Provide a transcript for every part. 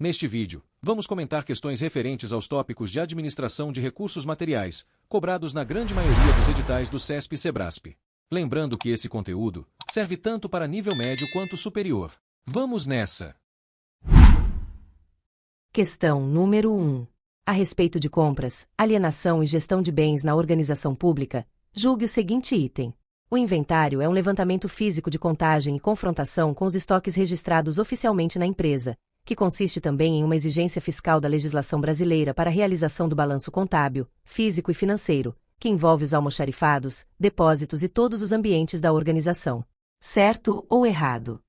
Neste vídeo, vamos comentar questões referentes aos tópicos de administração de recursos materiais, cobrados na grande maioria dos editais do CESP e Sebrasp. Lembrando que esse conteúdo serve tanto para nível médio quanto superior. Vamos nessa! Questão número 1. A respeito de compras, alienação e gestão de bens na organização pública, julgue o seguinte item. O inventário é um levantamento físico de contagem e confrontação com os estoques registrados oficialmente na empresa, que consiste também em uma exigência fiscal da legislação brasileira para a realização do balanço contábil, físico e financeiro, que envolve os almoxarifados, depósitos e todos os ambientes da organização. Certo ou errado?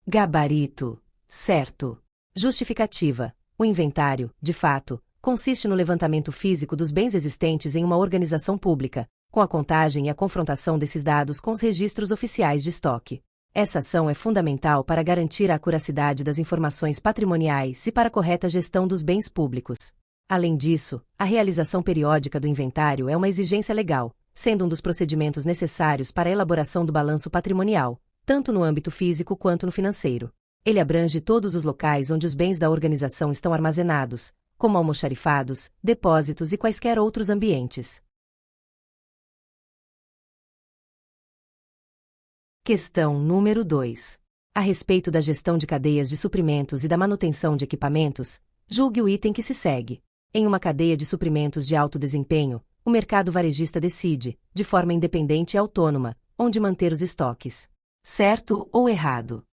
Gabarito. Certo. Justificativa. O inventário, de fato, consiste no levantamento físico dos bens existentes em uma organização pública, com a contagem e a confrontação desses dados com os registros oficiais de estoque. Essa ação é fundamental para garantir a acuracidade das informações patrimoniais e para a correta gestão dos bens públicos. Além disso, a realização periódica do inventário é uma exigência legal, sendo um dos procedimentos necessários para a elaboração do balanço patrimonial, tanto no âmbito físico quanto no financeiro. Ele abrange todos os locais onde os bens da organização estão armazenados, como almoxarifados, depósitos e quaisquer outros ambientes. Questão número 2. A respeito da gestão de cadeias de suprimentos e da manutenção de equipamentos, julgue o item que se segue. Em uma cadeia de suprimentos de alto desempenho, o mercado varejista decide, de forma independente e autônoma, onde manter os estoques. Certo ou errado?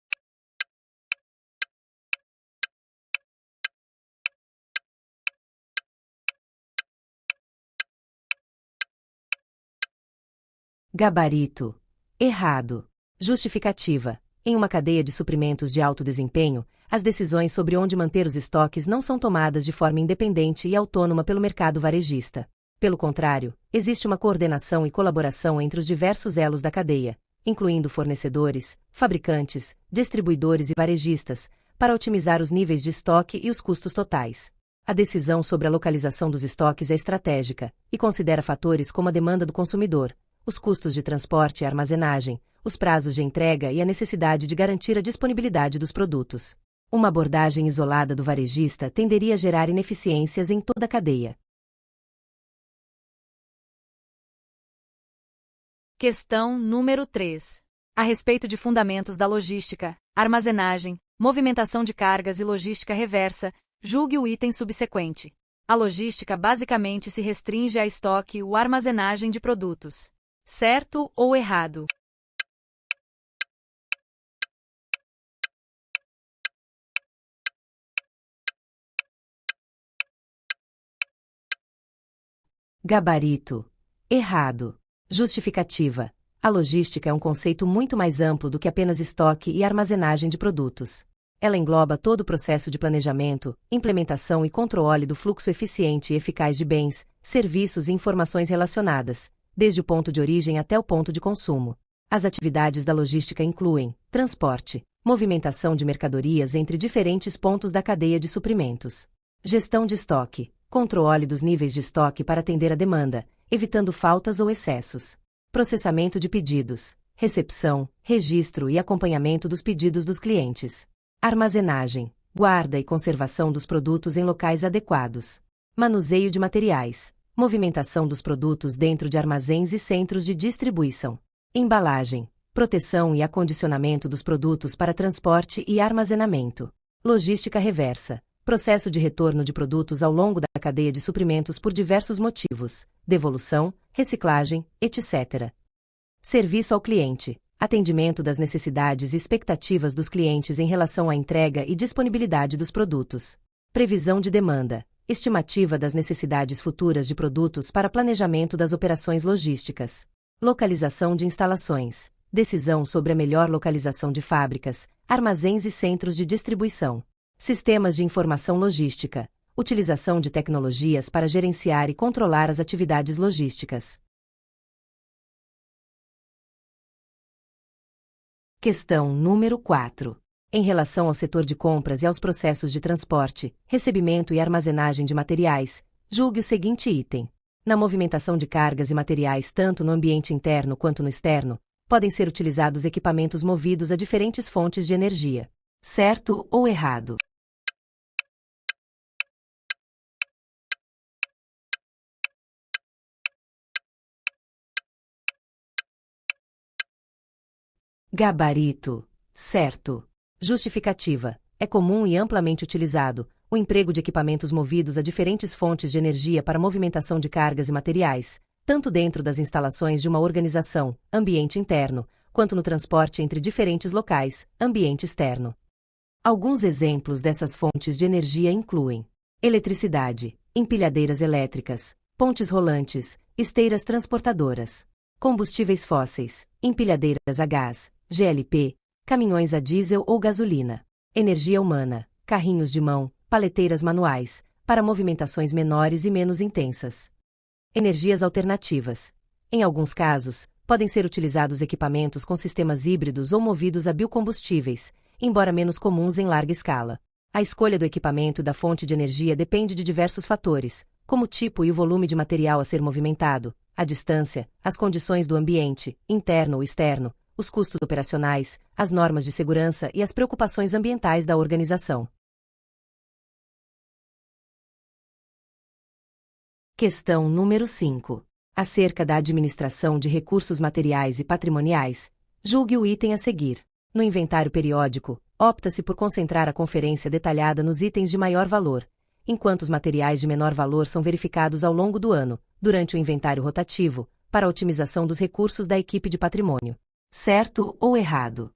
Gabarito. Errado. Justificativa. Em uma cadeia de suprimentos de alto desempenho, as decisões sobre onde manter os estoques não são tomadas de forma independente e autônoma pelo mercado varejista. Pelo contrário, existe uma coordenação e colaboração entre os diversos elos da cadeia, incluindo fornecedores, fabricantes, distribuidores e varejistas, para otimizar os níveis de estoque e os custos totais. A decisão sobre a localização dos estoques é estratégica e considera fatores como a demanda do consumidor, os custos de transporte e armazenagem, os prazos de entrega e a necessidade de garantir a disponibilidade dos produtos. Uma abordagem isolada do varejista tenderia a gerar ineficiências em toda a cadeia. Questão número 3. A respeito de fundamentos da logística, armazenagem, movimentação de cargas e logística reversa, julgue o item subsequente. A logística basicamente se restringe a estoque ou armazenagem de produtos. Certo ou errado? Gabarito. Errado. Justificativa. A logística é um conceito muito mais amplo do que apenas estoque e armazenagem de produtos. Ela engloba todo o processo de planejamento, implementação e controle do fluxo eficiente e eficaz de bens, serviços e informações relacionadas, desde o ponto de origem até o ponto de consumo. As atividades da logística incluem transporte, movimentação de mercadorias entre diferentes pontos da cadeia de suprimentos, gestão de estoque, controle dos níveis de estoque para atender a demanda, evitando faltas ou excessos, processamento de pedidos, recepção, registro e acompanhamento dos pedidos dos clientes, armazenagem, guarda e conservação dos produtos em locais adequados, manuseio de materiais, movimentação dos produtos dentro de armazéns e centros de distribuição, embalagem, proteção e acondicionamento dos produtos para transporte e armazenamento, logística reversa, processo de retorno de produtos ao longo da cadeia de suprimentos por diversos motivos, devolução, reciclagem, etc. Serviço ao cliente, atendimento das necessidades e expectativas dos clientes em relação à entrega e disponibilidade dos produtos, previsão de demanda, estimativa das necessidades futuras de produtos para planejamento das operações logísticas, localização de instalações, decisão sobre a melhor localização de fábricas, armazéns e centros de distribuição, sistemas de informação logística, utilização de tecnologias para gerenciar e controlar as atividades logísticas. Questão número 4. Em relação ao setor de compras e aos processos de transporte, recebimento e armazenagem de materiais, julgue o seguinte item. Na movimentação de cargas e materiais tanto no ambiente interno quanto no externo, podem ser utilizados equipamentos movidos a diferentes fontes de energia. Certo ou errado? Gabarito. Certo. Justificativa. É comum e amplamente utilizado o emprego de equipamentos movidos a diferentes fontes de energia para movimentação de cargas e materiais, tanto dentro das instalações de uma organização, ambiente interno, quanto no transporte entre diferentes locais, ambiente externo. Alguns exemplos dessas fontes de energia incluem eletricidade, empilhadeiras elétricas, pontes rolantes, esteiras transportadoras, combustíveis fósseis, empilhadeiras a gás, GLP, caminhões a diesel ou gasolina, energia humana, carrinhos de mão, paleteiras manuais, para movimentações menores e menos intensas. Energias alternativas. Em alguns casos, podem ser utilizados equipamentos com sistemas híbridos ou movidos a biocombustíveis, embora menos comuns em larga escala. A escolha do equipamento e da fonte de energia depende de diversos fatores, como o tipo e o volume de material a ser movimentado, a distância, as condições do ambiente, interno ou externo, os custos operacionais, as normas de segurança e as preocupações ambientais da organização. Questão número 5. Acerca da administração de recursos materiais e patrimoniais, julgue o item a seguir. No inventário periódico, opta-se por concentrar a conferência detalhada nos itens de maior valor, enquanto os materiais de menor valor são verificados ao longo do ano, durante o inventário rotativo, para a otimização dos recursos da equipe de patrimônio. Certo ou errado?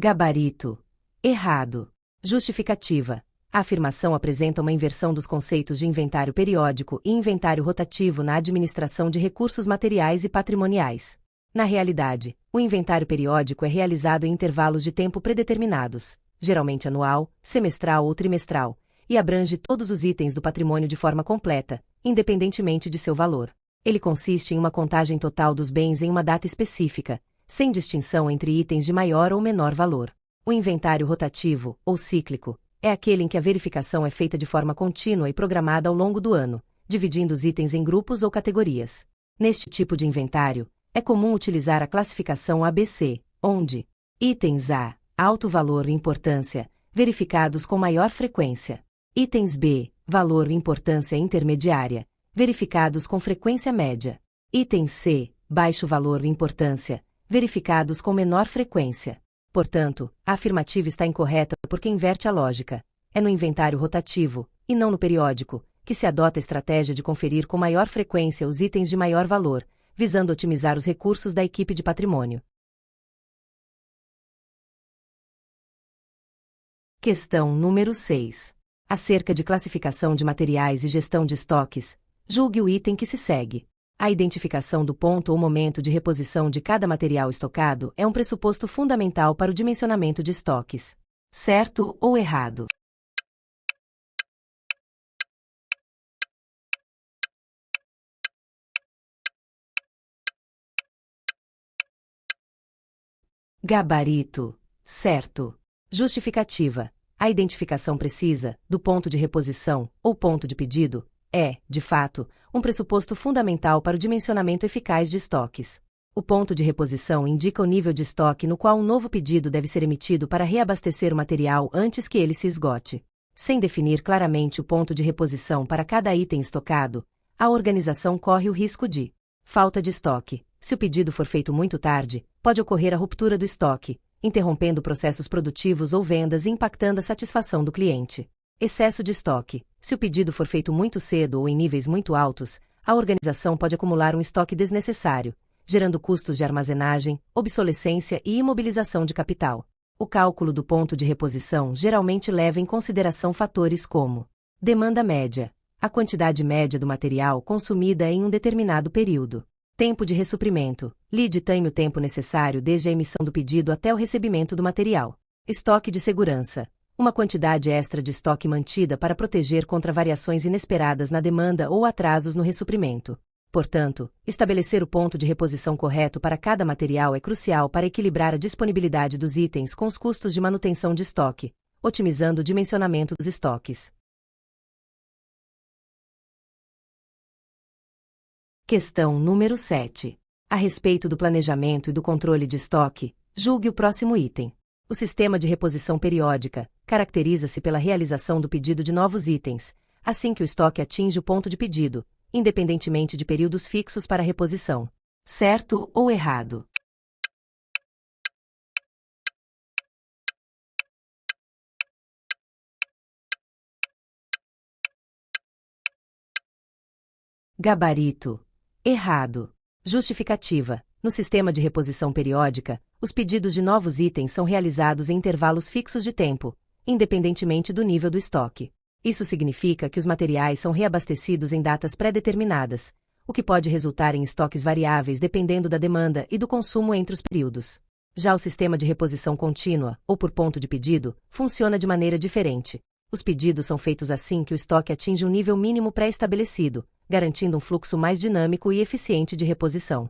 Gabarito. Errado. Justificativa. A afirmação apresenta uma inversão dos conceitos de inventário periódico e inventário rotativo na administração de recursos materiais e patrimoniais. Na realidade, o inventário periódico é realizado em intervalos de tempo predeterminados, geralmente anual, semestral ou trimestral, e abrange todos os itens do patrimônio de forma completa, independentemente de seu valor. Ele consiste em uma contagem total dos bens em uma data específica, sem distinção entre itens de maior ou menor valor. O inventário rotativo, ou cíclico, é aquele em que a verificação é feita de forma contínua e programada ao longo do ano, dividindo os itens em grupos ou categorias. Neste tipo de inventário, é comum utilizar a classificação ABC, onde itens A, alto valor e importância, verificados com maior frequência. Itens B, valor e importância intermediária, verificados com frequência média. Itens C, baixo valor e importância, verificados com menor frequência. Portanto, a afirmativa está incorreta porque inverte a lógica. É no inventário rotativo, e não no periódico, que se adota a estratégia de conferir com maior frequência os itens de maior valor, visando otimizar os recursos da equipe de patrimônio. Questão número 6. Acerca de classificação de materiais e gestão de estoques, julgue o item que se segue. A identificação do ponto ou momento de reposição de cada material estocado é um pressuposto fundamental para o dimensionamento de estoques. Certo ou errado? Gabarito. Certo. Justificativa. A identificação precisa do ponto de reposição, ou ponto de pedido, é, de fato, um pressuposto fundamental para o dimensionamento eficaz de estoques. O ponto de reposição indica o nível de estoque no qual um novo pedido deve ser emitido para reabastecer o material antes que ele se esgote. Sem definir claramente o ponto de reposição para cada item estocado, a organização corre o risco de falta de estoque. Se o pedido for feito muito tarde, pode ocorrer a ruptura do estoque, interrompendo processos produtivos ou vendas e impactando a satisfação do cliente. Excesso de estoque. Se o pedido for feito muito cedo ou em níveis muito altos, a organização pode acumular um estoque desnecessário, gerando custos de armazenagem, obsolescência e imobilização de capital. O cálculo do ponto de reposição geralmente leva em consideração fatores como demanda média, a quantidade média do material consumida em um determinado período, tempo de ressuprimento, lead time, o tempo necessário desde a emissão do pedido até o recebimento do material, estoque de segurança, uma quantidade extra de estoque mantida para proteger contra variações inesperadas na demanda ou atrasos no ressuprimento. Portanto, estabelecer o ponto de reposição correto para cada material é crucial para equilibrar a disponibilidade dos itens com os custos de manutenção de estoque, otimizando o dimensionamento dos estoques. Questão número 7. A respeito do planejamento e do controle de estoque, julgue o próximo item. O sistema de reposição periódica caracteriza-se pela realização do pedido de novos itens, assim que o estoque atinge o ponto de pedido, independentemente de períodos fixos para reposição. Certo ou errado? Gabarito. Errado. Justificativa. No sistema de reposição periódica, os pedidos de novos itens são realizados em intervalos fixos de tempo, independentemente do nível do estoque. Isso significa que os materiais são reabastecidos em datas pré-determinadas, o que pode resultar em estoques variáveis dependendo da demanda e do consumo entre os períodos. Já o sistema de reposição contínua, ou por ponto de pedido, funciona de maneira diferente. Os pedidos são feitos assim que o estoque atinge um nível mínimo pré-estabelecido, garantindo um fluxo mais dinâmico e eficiente de reposição.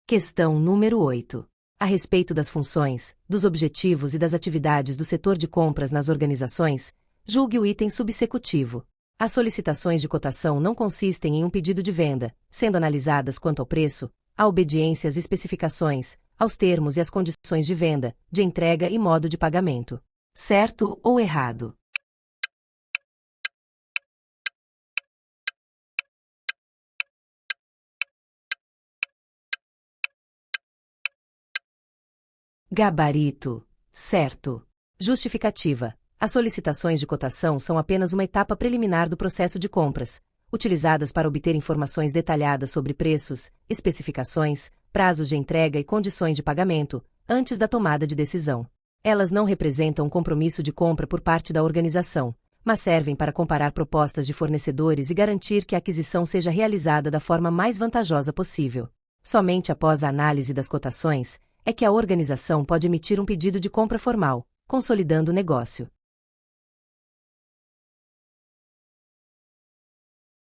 Questão número 8. A respeito das funções, dos objetivos e das atividades do setor de compras nas organizações, julgue o item subsecutivo. As solicitações de cotação não consistem em um pedido de venda, sendo analisadas quanto ao preço, à obediência às especificações, aos termos e às condições de venda, de entrega e modo de pagamento. Certo ou errado? Gabarito. Certo. Justificativa. As solicitações de cotação são apenas uma etapa preliminar do processo de compras, utilizadas para obter informações detalhadas sobre preços, especificações, prazos de entrega e condições de pagamento, antes da tomada de decisão. Elas não representam um compromisso de compra por parte da organização, mas servem para comparar propostas de fornecedores e garantir que a aquisição seja realizada da forma mais vantajosa possível. Somente após a análise das cotações, é que a organização pode emitir um pedido de compra formal, consolidando o negócio.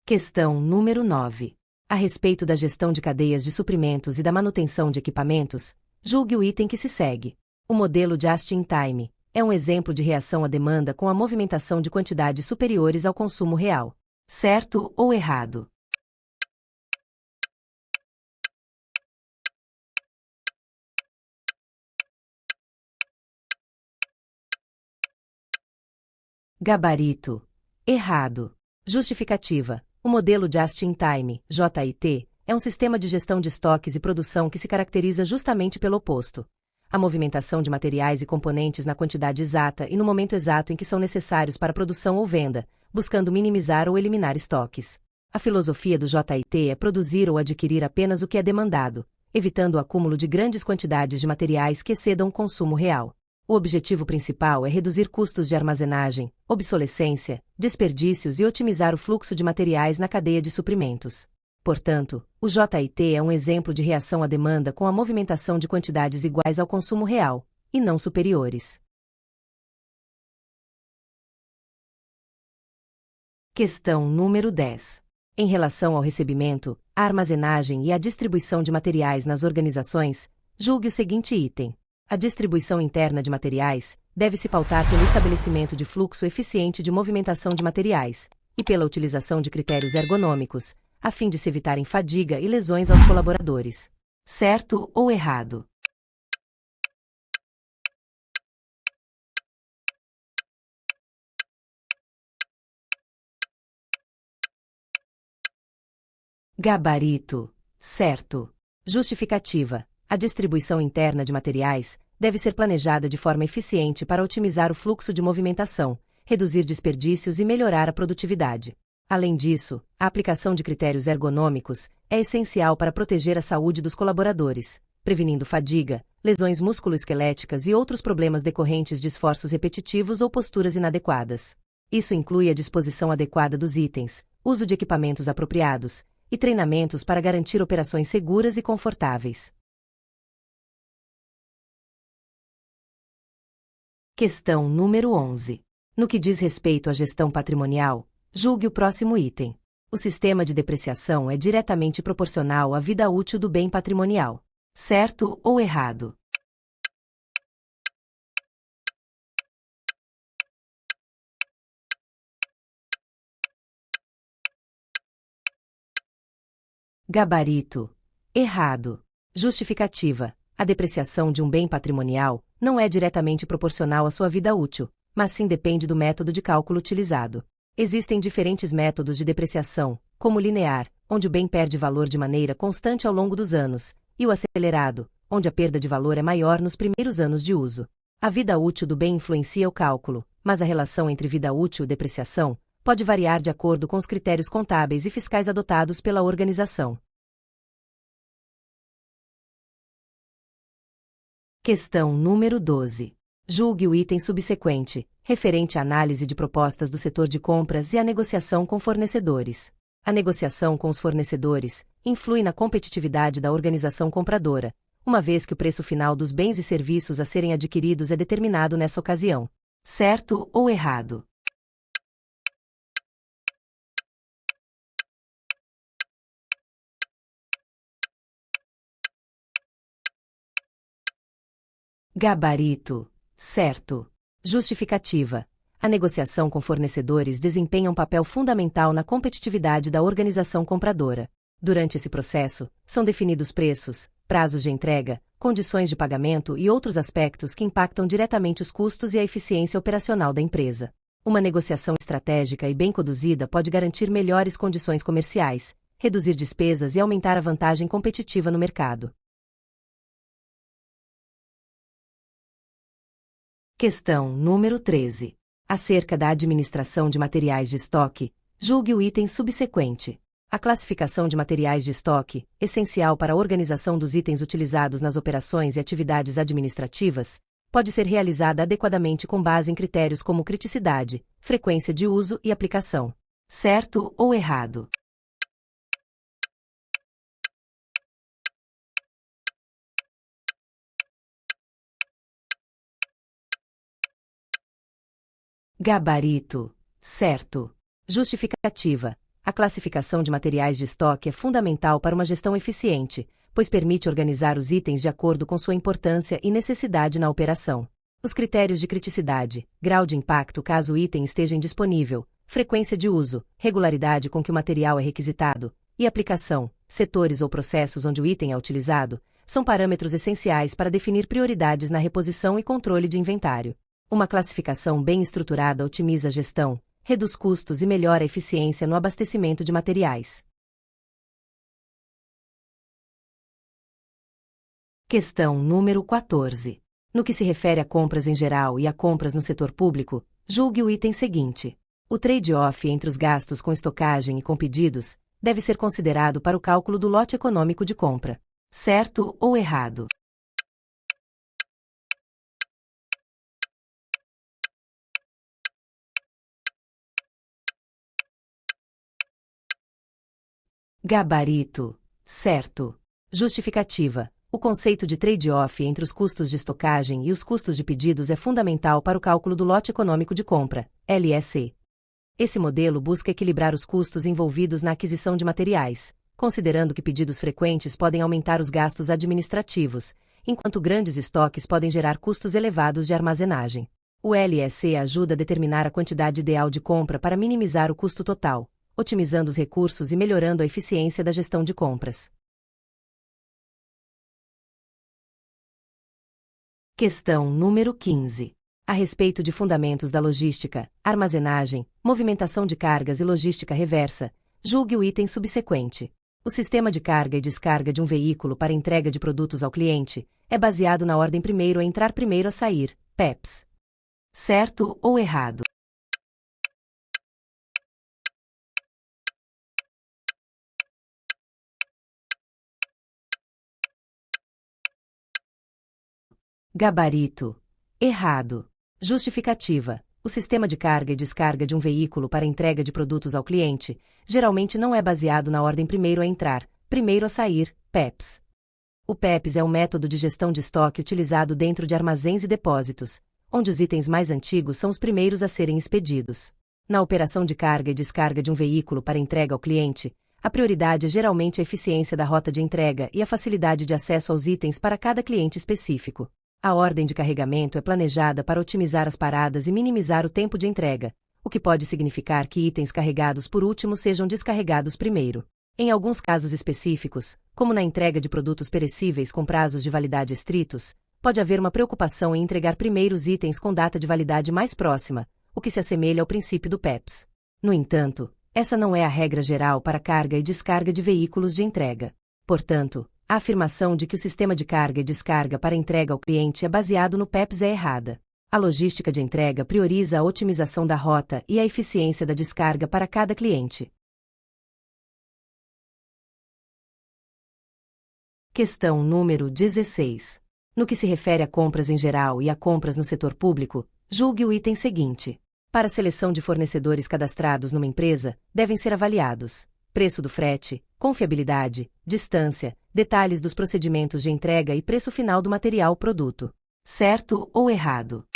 Questão número 9. A respeito da gestão de cadeias de suprimentos e da manutenção de equipamentos, julgue o item que se segue. O modelo Just-in-Time é um exemplo de reação à demanda com a movimentação de quantidades superiores ao consumo real. Certo ou errado? Gabarito. Errado. Justificativa. O modelo Just-in-Time, JIT, é um sistema de gestão de estoques e produção que se caracteriza justamente pelo oposto. A movimentação de materiais e componentes na quantidade exata e no momento exato em que são necessários para produção ou venda, buscando minimizar ou eliminar estoques. A filosofia do JIT é produzir ou adquirir apenas o que é demandado, evitando o acúmulo de grandes quantidades de materiais que excedam o consumo real. O objetivo principal é reduzir custos de armazenagem, obsolescência, desperdícios e otimizar o fluxo de materiais na cadeia de suprimentos. Portanto, o JIT é um exemplo de reação à demanda com a movimentação de quantidades iguais ao consumo real, e não superiores. Questão número 10. Em relação ao recebimento, a armazenagem e a distribuição de materiais nas organizações, julgue o seguinte item. A distribuição interna de materiais deve se pautar pelo estabelecimento de fluxo eficiente de movimentação de materiais e pela utilização de critérios ergonômicos, a fim de se evitarem fadiga e lesões aos colaboradores. Certo ou errado? Gabarito. Certo. Justificativa. A distribuição interna de materiais deve ser planejada de forma eficiente para otimizar o fluxo de movimentação, reduzir desperdícios e melhorar a produtividade. Além disso, a aplicação de critérios ergonômicos é essencial para proteger a saúde dos colaboradores, prevenindo fadiga, lesões musculoesqueléticas e outros problemas decorrentes de esforços repetitivos ou posturas inadequadas. Isso inclui a disposição adequada dos itens, uso de equipamentos apropriados e treinamentos para garantir operações seguras e confortáveis. Questão número 11. No que diz respeito à gestão patrimonial, Julgue o próximo item. O sistema de depreciação é diretamente proporcional à vida útil do bem patrimonial. Certo ou errado? Gabarito. Errado. Justificativa. A depreciação de um bem patrimonial não é diretamente proporcional à sua vida útil, mas sim depende do método de cálculo utilizado. Existem diferentes métodos de depreciação, como o linear, onde o bem perde valor de maneira constante ao longo dos anos, e o acelerado, onde a perda de valor é maior nos primeiros anos de uso. A vida útil do bem influencia o cálculo, mas a relação entre vida útil e depreciação pode variar de acordo com os critérios contábeis e fiscais adotados pela organização. Questão número 12. Julgue o item subsequente, referente à análise de propostas do setor de compras e à negociação com fornecedores. A negociação com os fornecedores influi na competitividade da organização compradora, uma vez que o preço final dos bens e serviços a serem adquiridos é determinado nessa ocasião. Certo ou errado? Gabarito. Certo. Justificativa. A negociação com fornecedores desempenha um papel fundamental na competitividade da organização compradora. Durante esse processo, são definidos preços, prazos de entrega, condições de pagamento e outros aspectos que impactam diretamente os custos e a eficiência operacional da empresa. Uma negociação estratégica e bem conduzida pode garantir melhores condições comerciais, reduzir despesas e aumentar a vantagem competitiva no mercado. Questão número 13. Acerca da administração de materiais de estoque, julgue o item subsequente. A classificação de materiais de estoque, essencial para a organização dos itens utilizados nas operações e atividades administrativas, pode ser realizada adequadamente com base em critérios como criticidade, frequência de uso e aplicação. Certo ou errado? Gabarito. Certo. Justificativa. A classificação de materiais de estoque é fundamental para uma gestão eficiente, pois permite organizar os itens de acordo com sua importância e necessidade na operação. Os critérios de criticidade, grau de impacto caso o item esteja indisponível, frequência de uso, regularidade com que o material é requisitado, e aplicação, setores ou processos onde o item é utilizado, são parâmetros essenciais para definir prioridades na reposição e controle de inventário. Uma classificação bem estruturada otimiza a gestão, reduz custos e melhora a eficiência no abastecimento de materiais. Questão número 14. No que se refere a compras em geral e a compras no setor público, julgue o item seguinte. O trade-off entre os gastos com estocagem e com pedidos deve ser considerado para o cálculo do lote econômico de compra. Certo ou errado? Gabarito. Certo. Justificativa. O conceito de trade-off entre os custos de estocagem e os custos de pedidos é fundamental para o cálculo do lote econômico de compra, LEC. Esse modelo busca equilibrar os custos envolvidos na aquisição de materiais, considerando que pedidos frequentes podem aumentar os gastos administrativos, enquanto grandes estoques podem gerar custos elevados de armazenagem. O LEC ajuda a determinar a quantidade ideal de compra para minimizar o custo total, otimizando os recursos e melhorando a eficiência da gestão de compras. Questão número 15. A respeito de fundamentos da logística, armazenagem, movimentação de cargas e logística reversa, julgue o item subsequente. O sistema de carga e descarga de um veículo para entrega de produtos ao cliente é baseado na ordem primeiro a entrar, primeiro a sair, PEPs. Certo ou errado? Gabarito. Errado. Justificativa. O sistema de carga e descarga de um veículo para entrega de produtos ao cliente geralmente não é baseado na ordem primeiro a entrar, primeiro a sair, PEPs. O PEPs é um método de gestão de estoque utilizado dentro de armazéns e depósitos, onde os itens mais antigos são os primeiros a serem expedidos. Na operação de carga e descarga de um veículo para entrega ao cliente, a prioridade é geralmente a eficiência da rota de entrega e a facilidade de acesso aos itens para cada cliente específico. A ordem de carregamento é planejada para otimizar as paradas e minimizar o tempo de entrega, o que pode significar que itens carregados por último sejam descarregados primeiro. Em alguns casos específicos, como na entrega de produtos perecíveis com prazos de validade estritos, pode haver uma preocupação em entregar primeiro os itens com data de validade mais próxima, o que se assemelha ao princípio do PEPS. No entanto, essa não é a regra geral para carga e descarga de veículos de entrega. Portanto, a afirmação de que o sistema de carga e descarga para entrega ao cliente é baseado no PEPS é errada. A logística de entrega prioriza a otimização da rota e a eficiência da descarga para cada cliente. Questão número 16. No que se refere a compras em geral e a compras no setor público, julgue o item seguinte. Para a seleção de fornecedores cadastrados numa empresa, devem ser avaliados: preço do frete, confiabilidade, distância, detalhes dos procedimentos de entrega e preço final do material-produto. Certo ou errado?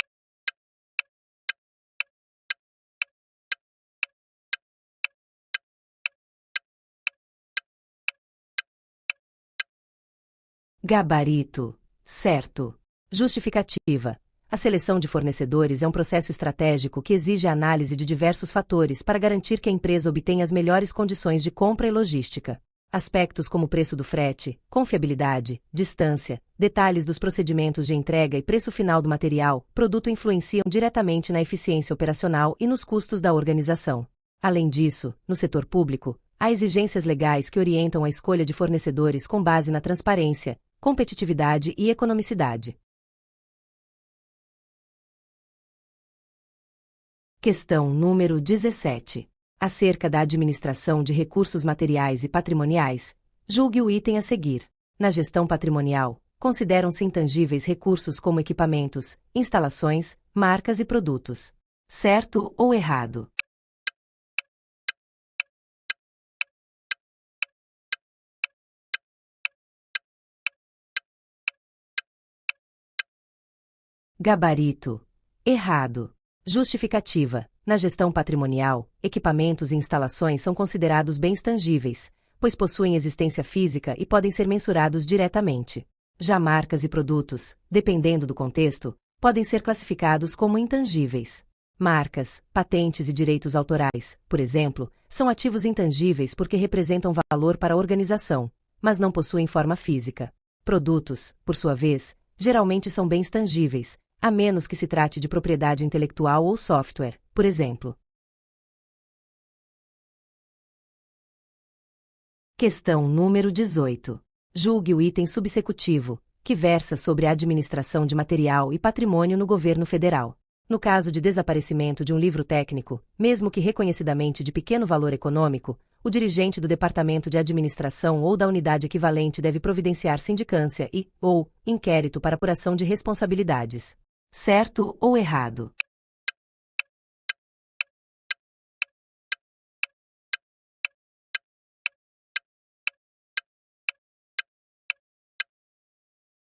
Gabarito. Certo. Justificativa. A seleção de fornecedores é um processo estratégico que exige a análise de diversos fatores para garantir que a empresa obtenha as melhores condições de compra e logística. Aspectos como preço do frete, confiabilidade, distância, detalhes dos procedimentos de entrega e preço final do material, produto influenciam diretamente na eficiência operacional e nos custos da organização. Além disso, no setor público, há exigências legais que orientam a escolha de fornecedores com base na transparência, competitividade e economicidade. Questão número 17. Acerca da administração de recursos materiais e patrimoniais, julgue o item a seguir. Na gestão patrimonial, consideram-se intangíveis recursos como equipamentos, instalações, marcas e produtos. Certo ou errado? Gabarito. Errado. Justificativa. Na gestão patrimonial, equipamentos e instalações são considerados bens tangíveis, pois possuem existência física e podem ser mensurados diretamente. Já marcas e produtos, dependendo do contexto, podem ser classificados como intangíveis. Marcas, patentes e direitos autorais, por exemplo, são ativos intangíveis porque representam valor para a organização, mas não possuem forma física. Produtos, por sua vez, geralmente são bens tangíveis, a menos que se trate de propriedade intelectual ou software, por exemplo. Questão número 18. Julgue o item subsecutivo, que versa sobre a administração de material e patrimônio no governo federal. No caso de desaparecimento de um livro técnico, mesmo que reconhecidamente de pequeno valor econômico, o dirigente do departamento de administração ou da unidade equivalente deve providenciar sindicância ou inquérito para apuração de responsabilidades. Certo ou errado?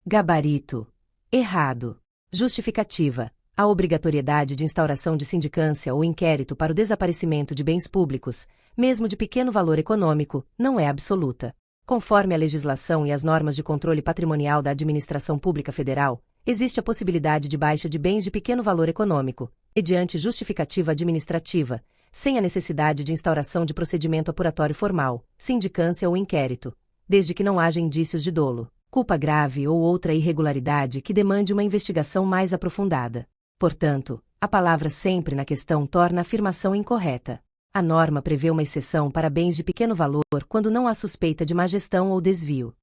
Gabarito. Errado. Justificativa. A obrigatoriedade de instauração de sindicância ou inquérito para o desaparecimento de bens públicos, mesmo de pequeno valor econômico, não é absoluta. Conforme a legislação e as normas de controle patrimonial da Administração Pública Federal, existe a possibilidade de baixa de bens de pequeno valor econômico, mediante justificativa administrativa, sem a necessidade de instauração de procedimento apuratório formal, sindicância ou inquérito, desde que não haja indícios de dolo, culpa grave ou outra irregularidade que demande uma investigação mais aprofundada. Portanto, a palavra sempre na questão torna a afirmação incorreta. A norma prevê uma exceção para bens de pequeno valor quando não há suspeita de má gestão ou desvio.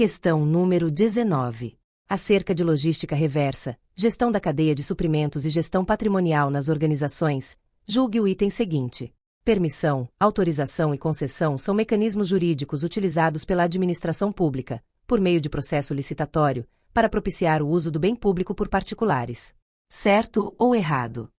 Questão número 19. Acerca de logística reversa, gestão da cadeia de suprimentos e gestão patrimonial nas organizações, julgue o item seguinte. Permissão, autorização e concessão são mecanismos jurídicos utilizados pela administração pública, por meio de processo licitatório, para propiciar o uso do bem público por particulares. Certo ou errado?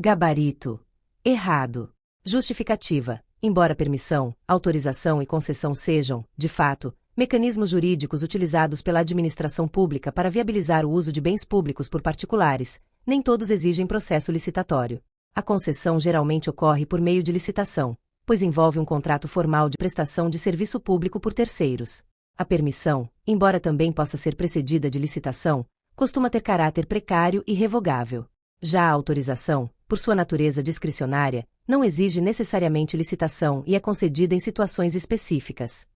Gabarito. Errado. Justificativa. Embora permissão, autorização e concessão sejam, de fato, mecanismos jurídicos utilizados pela administração pública para viabilizar o uso de bens públicos por particulares, nem todos exigem processo licitatório. A concessão geralmente ocorre por meio de licitação, pois envolve um contrato formal de prestação de serviço público por terceiros. A permissão, embora também possa ser precedida de licitação, costuma ter caráter precário e revogável. Já a autorização, por sua natureza discricionária, não exige necessariamente licitação e é concedida em situações específicas.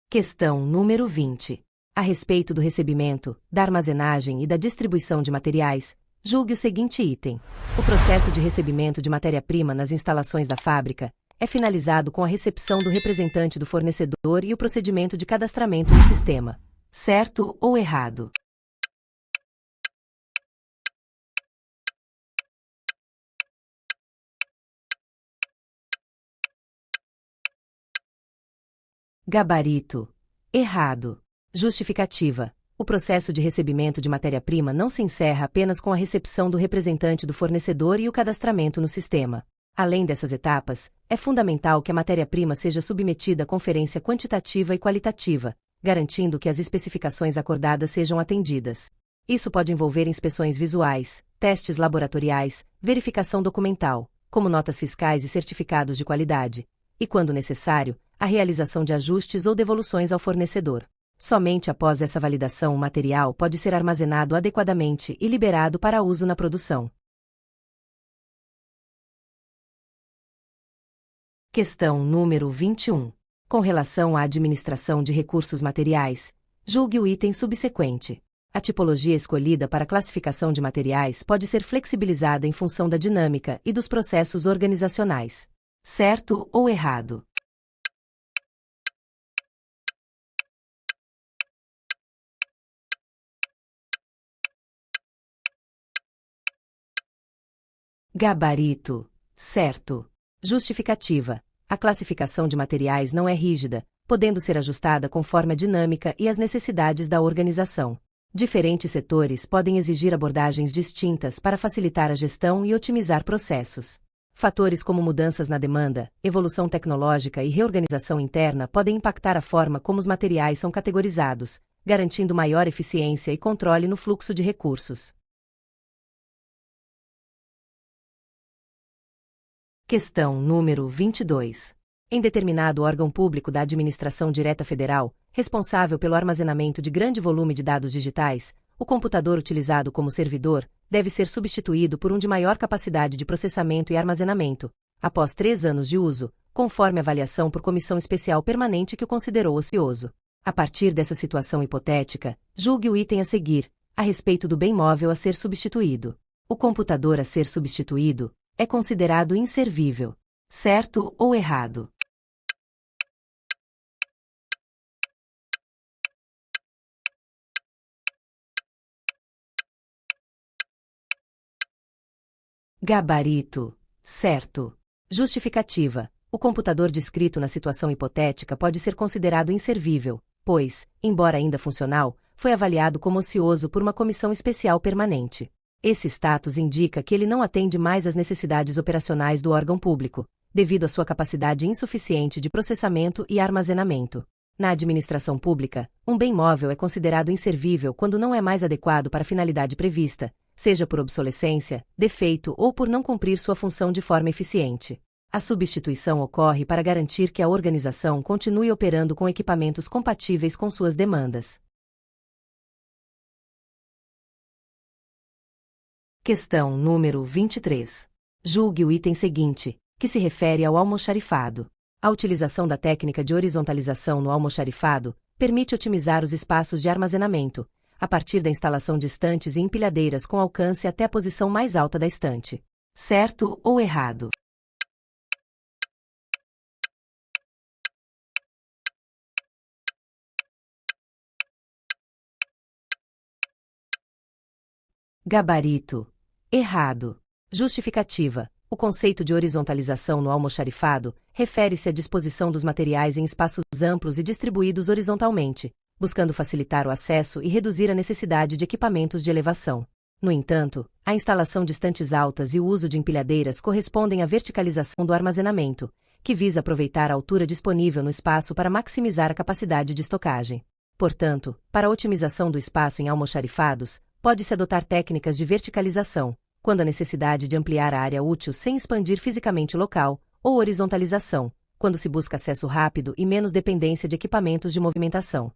Questão número 20. A respeito do recebimento, da armazenagem e da distribuição de materiais, julgue o seguinte item. O processo de recebimento de matéria-prima nas instalações da fábrica é finalizado com a recepção do representante do fornecedor e o procedimento de cadastramento no sistema. Certo ou errado? Gabarito. Errado. Justificativa. O processo de recebimento de matéria-prima não se encerra apenas com a recepção do representante do fornecedor e o cadastramento no sistema. Além dessas etapas, é fundamental que a matéria-prima seja submetida à conferência quantitativa e qualitativa, garantindo que as especificações acordadas sejam atendidas. Isso pode envolver inspeções visuais, testes laboratoriais, verificação documental, como notas fiscais e certificados de qualidade, e, quando necessário, a realização de ajustes ou devoluções ao fornecedor. Somente após essa validação o material pode ser armazenado adequadamente e liberado para uso na produção. Questão número 21. Com relação à administração de recursos materiais, julgue o item subsequente. A tipologia escolhida para a classificação de materiais pode ser flexibilizada em função da dinâmica e dos processos organizacionais. Certo ou errado? Gabarito. Certo. Justificativa. A classificação de materiais não é rígida, podendo ser ajustada conforme a dinâmica e as necessidades da organização. Diferentes setores podem exigir abordagens distintas para facilitar a gestão e otimizar processos. Fatores como mudanças na demanda, evolução tecnológica e reorganização interna podem impactar a forma como os materiais são categorizados, garantindo maior eficiência e controle no fluxo de recursos. Questão número 22. Em determinado órgão público da Administração Direta Federal, responsável pelo armazenamento de grande volume de dados digitais, o computador utilizado como servidor deve ser substituído por um de maior capacidade de processamento e armazenamento, após 3 anos de uso, conforme avaliação por comissão especial permanente que o considerou ocioso. A partir dessa situação hipotética, julgue o item a seguir, a respeito do bem móvel a ser substituído. O computador a ser substituído é considerado inservível. Certo ou errado? Gabarito. Certo. Justificativa. O computador descrito na situação hipotética pode ser considerado inservível, pois, embora ainda funcional, foi avaliado como ocioso por uma comissão especial permanente. Esse status indica que ele não atende mais às necessidades operacionais do órgão público, devido à sua capacidade insuficiente de processamento e armazenamento. Na administração pública, um bem móvel é considerado inservível quando não é mais adequado para a finalidade prevista, seja por obsolescência, defeito ou por não cumprir sua função de forma eficiente. A substituição ocorre para garantir que a organização continue operando com equipamentos compatíveis com suas demandas. Questão número 23. Julgue o item seguinte, que se refere ao almoxarifado. A utilização da técnica de horizontalização no almoxarifado permite otimizar os espaços de armazenamento, a partir da instalação de estantes e empilhadeiras com alcance até a posição mais alta da estante. Certo ou errado? Gabarito. Errado. Justificativa. O conceito de horizontalização no almoxarifado refere-se à disposição dos materiais em espaços amplos e distribuídos horizontalmente, buscando facilitar o acesso e reduzir a necessidade de equipamentos de elevação. No entanto, a instalação de estantes altas e o uso de empilhadeiras correspondem à verticalização do armazenamento, que visa aproveitar a altura disponível no espaço para maximizar a capacidade de estocagem. Portanto, para a otimização do espaço em almoxarifados, pode-se adotar técnicas de verticalização, quando a necessidade de ampliar a área útil sem expandir fisicamente o local, ou horizontalização, quando se busca acesso rápido e menos dependência de equipamentos de movimentação.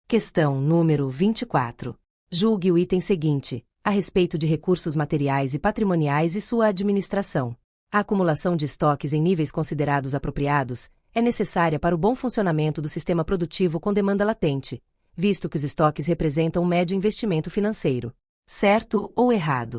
Questão número 24. Julgue o item seguinte, a respeito de recursos materiais e patrimoniais e sua administração. A acumulação de estoques em níveis considerados apropriados é necessária para o bom funcionamento do sistema produtivo com demanda latente, visto que os estoques representam um médio investimento financeiro. Certo ou errado?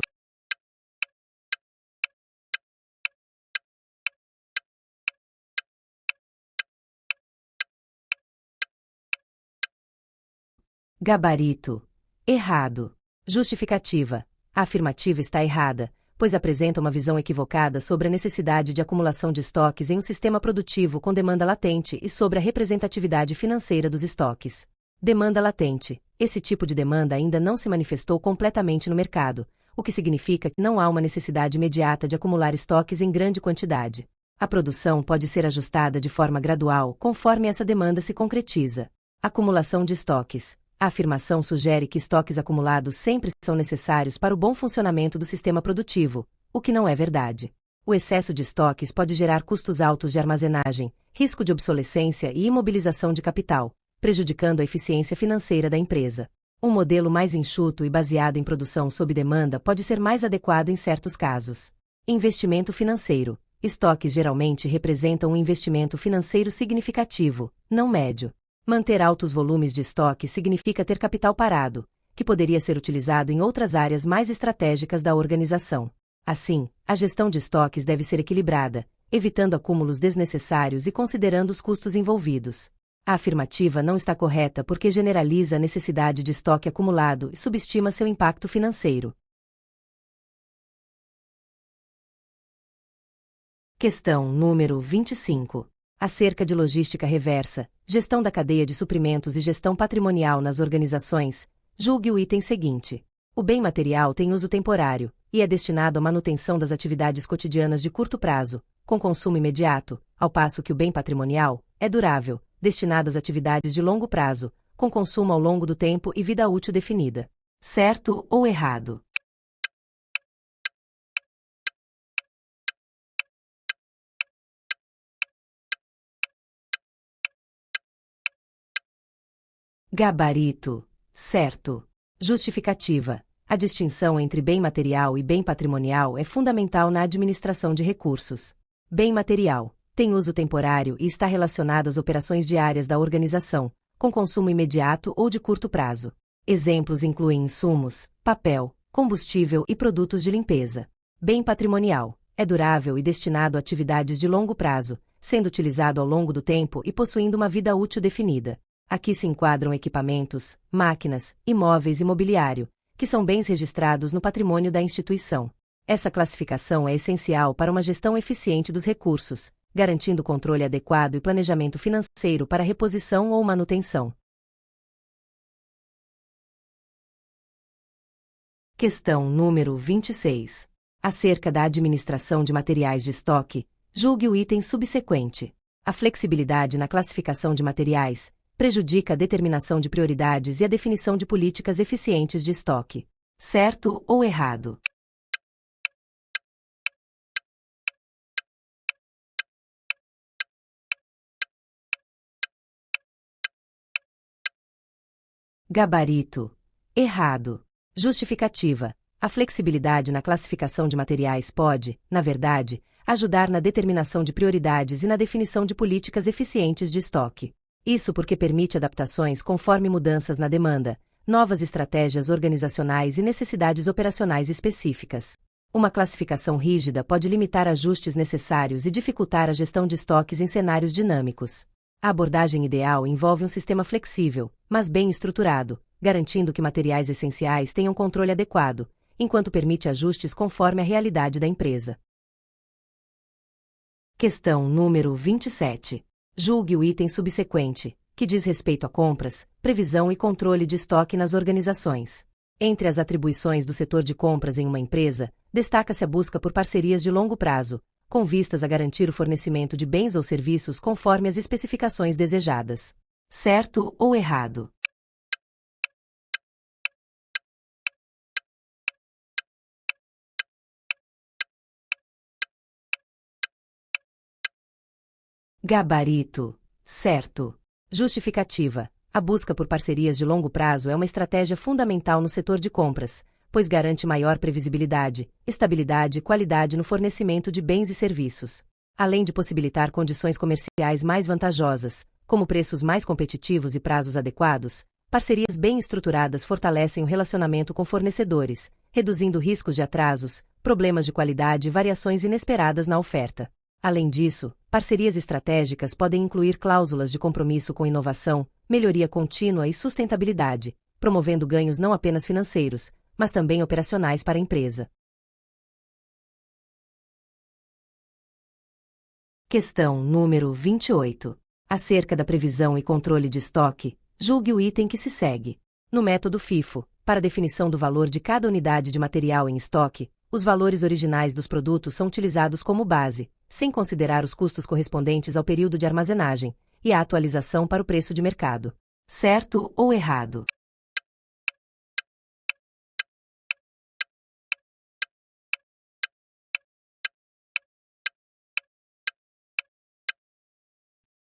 Gabarito. Errado. Justificativa. A afirmativa está errada, pois apresenta uma visão equivocada sobre a necessidade de acumulação de estoques em um sistema produtivo com demanda latente e sobre a representatividade financeira dos estoques. Demanda latente. Esse tipo de demanda ainda não se manifestou completamente no mercado, o que significa que não há uma necessidade imediata de acumular estoques em grande quantidade. A produção pode ser ajustada de forma gradual conforme essa demanda se concretiza. Acumulação de estoques. A afirmação sugere que estoques acumulados sempre são necessários para o bom funcionamento do sistema produtivo, o que não é verdade. O excesso de estoques pode gerar custos altos de armazenagem, risco de obsolescência e imobilização de capital, prejudicando a eficiência financeira da empresa. Um modelo mais enxuto e baseado em produção sob demanda pode ser mais adequado em certos casos. Investimento financeiro. Estoques geralmente representam um investimento financeiro significativo, não médio. Manter altos volumes de estoque significa ter capital parado, que poderia ser utilizado em outras áreas mais estratégicas da organização. Assim, a gestão de estoques deve ser equilibrada, evitando acúmulos desnecessários e considerando os custos envolvidos. A afirmativa não está correta porque generaliza a necessidade de estoque acumulado e subestima seu impacto financeiro. Questão número 25. Acerca de logística reversa, gestão da cadeia de suprimentos e gestão patrimonial nas organizações, julgue o item seguinte. O bem material tem uso temporário e é destinado à manutenção das atividades cotidianas de curto prazo, com consumo imediato, ao passo que o bem patrimonial é durável, destinado às atividades de longo prazo, com consumo ao longo do tempo e vida útil definida. Certo ou errado? Gabarito. Certo. Justificativa. A distinção entre bem material e bem patrimonial é fundamental na administração de recursos. Bem material tem uso temporário e está relacionado às operações diárias da organização, com consumo imediato ou de curto prazo. Exemplos incluem insumos, papel, combustível e produtos de limpeza. Bem patrimonial é durável e destinado a atividades de longo prazo, sendo utilizado ao longo do tempo e possuindo uma vida útil definida. Aqui se enquadram equipamentos, máquinas, imóveis e mobiliário, que são bens registrados no patrimônio da instituição. Essa classificação é essencial para uma gestão eficiente dos recursos, garantindo controle adequado e planejamento financeiro para reposição ou manutenção. Questão número 26. Acerca da administração de materiais de estoque, julgue o item subsequente. A flexibilidade na classificação de materiais prejudica a determinação de prioridades e a definição de políticas eficientes de estoque. Certo ou errado? Gabarito. Errado. Justificativa. A flexibilidade na classificação de materiais pode, na verdade, ajudar na determinação de prioridades e na definição de políticas eficientes de estoque. Isso porque permite adaptações conforme mudanças na demanda, novas estratégias organizacionais e necessidades operacionais específicas. Uma classificação rígida pode limitar ajustes necessários e dificultar a gestão de estoques em cenários dinâmicos. A abordagem ideal envolve um sistema flexível, mas bem estruturado, garantindo que materiais essenciais tenham controle adequado, enquanto permite ajustes conforme a realidade da empresa. Questão número 27. Julgue o item subsequente. que diz respeito a compras, previsão e controle de estoque nas organizações. Entre as atribuições do setor de compras em uma empresa, destaca-se a busca por parcerias de longo prazo, com vistas a garantir o fornecimento de bens ou serviços conforme as especificações desejadas. Certo ou errado? Gabarito. Certo. Justificativa. A busca por parcerias de longo prazo é uma estratégia fundamental no setor de compras, pois garante maior previsibilidade, estabilidade e qualidade no fornecimento de bens e serviços. Além de possibilitar condições comerciais mais vantajosas, como preços mais competitivos e prazos adequados, parcerias bem estruturadas fortalecem o relacionamento com fornecedores, reduzindo riscos de atrasos, problemas de qualidade e variações inesperadas na oferta. Além disso, parcerias estratégicas podem incluir cláusulas de compromisso com inovação, melhoria contínua e sustentabilidade, promovendo ganhos não apenas financeiros, mas também operacionais para a empresa. Questão número 28. Acerca da previsão e controle de estoque, julgue o item que se segue. No método FIFO, para a definição do valor de cada unidade de material em estoque, os valores originais dos produtos são utilizados como base, sem considerar os custos correspondentes ao período de armazenagem, e a atualização para o preço de mercado. Certo ou errado?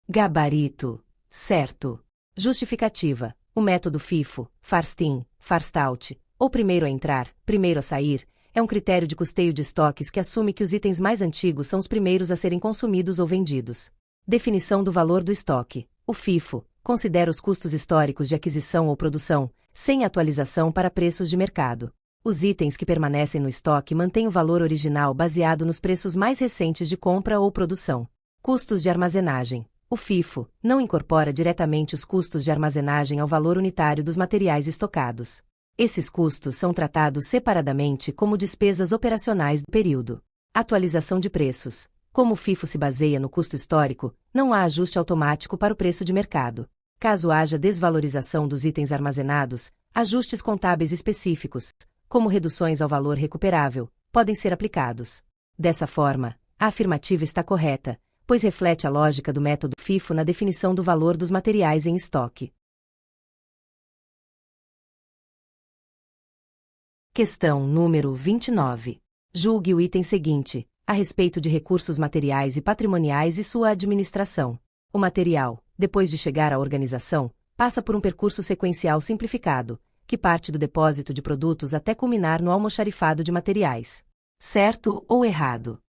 Gabarito. Certo. Justificativa. O método FIFO, First In, First Out, ou primeiro a entrar, primeiro a sair, é um critério de custeio de estoques que assume que os itens mais antigos são os primeiros a serem consumidos ou vendidos. Definição do valor do estoque. O FIFO considera os custos históricos de aquisição ou produção, sem atualização para preços de mercado. Os itens que permanecem no estoque mantêm o valor original baseado nos preços mais recentes de compra ou produção. Custos de armazenagem. O FIFO não incorpora diretamente os custos de armazenagem ao valor unitário dos materiais estocados. Esses custos são tratados separadamente como despesas operacionais do período. Atualização de preços. Como o FIFO se baseia no custo histórico, não há ajuste automático para o preço de mercado. Caso haja desvalorização dos itens armazenados, ajustes contábeis específicos, como reduções ao valor recuperável, podem ser aplicados. Dessa forma, a afirmativa está correta, pois reflete a lógica do método FIFO na definição do valor dos materiais em estoque. Questão número 29. Julgue o item seguinte, a respeito de recursos materiais e patrimoniais e sua administração. O material, depois de chegar à organização, passa por um percurso sequencial simplificado, que parte do depósito de produtos até culminar no almoxarifado de materiais. Certo ou errado?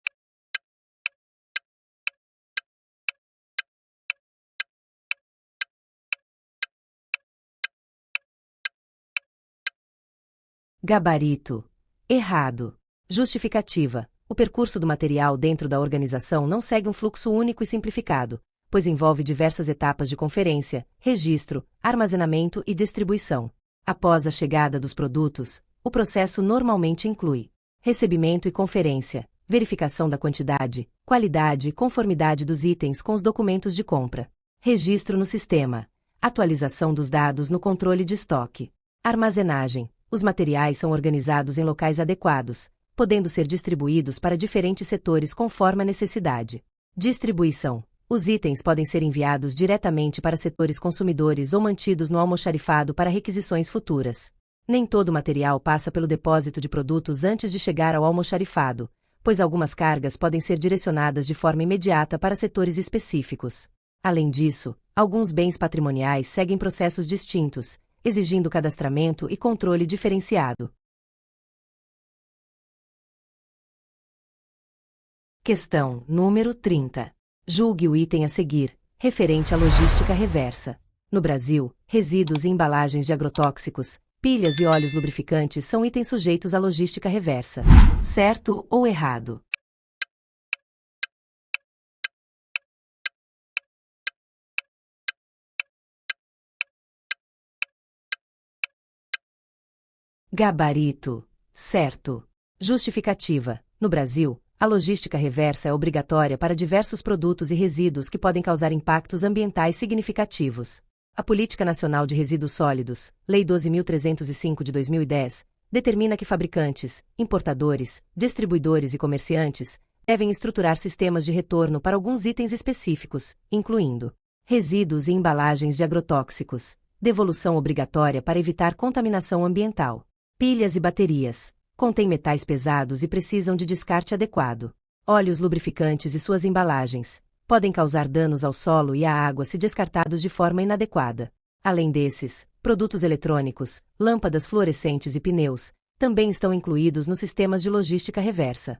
Gabarito. Errado. Justificativa. O percurso do material dentro da organização não segue um fluxo único e simplificado, pois envolve diversas etapas de conferência, registro, armazenamento e distribuição. Após a chegada dos produtos, o processo normalmente inclui recebimento e conferência, verificação da quantidade, qualidade e conformidade dos itens com os documentos de compra, registro no sistema, atualização dos dados no controle de estoque, armazenagem. Os materiais são organizados em locais adequados, podendo ser distribuídos para diferentes setores conforme a necessidade. Distribuição. Os itens podem ser enviados diretamente para setores consumidores ou mantidos no almoxarifado para requisições futuras. Nem todo material passa pelo depósito de produtos antes de chegar ao almoxarifado, pois algumas cargas podem ser direcionadas de forma imediata para setores específicos. Além disso, alguns bens patrimoniais seguem processos distintos, exigindo cadastramento e controle diferenciado. Questão número 30. Julgue o item a seguir, referente à logística reversa. No Brasil, resíduos e embalagens de agrotóxicos, pilhas e óleos lubrificantes são itens sujeitos à logística reversa. Certo ou errado? Gabarito. Certo. Justificativa. No Brasil, a logística reversa é obrigatória para diversos produtos e resíduos que podem causar impactos ambientais significativos. A Política Nacional de Resíduos Sólidos, Lei 12.305 de 2010, determina que fabricantes, importadores, distribuidores e comerciantes devem estruturar sistemas de retorno para alguns itens específicos, incluindo resíduos e embalagens de agrotóxicos, devolução obrigatória para evitar contaminação ambiental, pilhas e baterias, contêm metais pesados e precisam de descarte adequado, óleos lubrificantes e suas embalagens, podem causar danos ao solo e à água se descartados de forma inadequada. Além desses, produtos eletrônicos, lâmpadas fluorescentes e pneus também estão incluídos nos sistemas de logística reversa.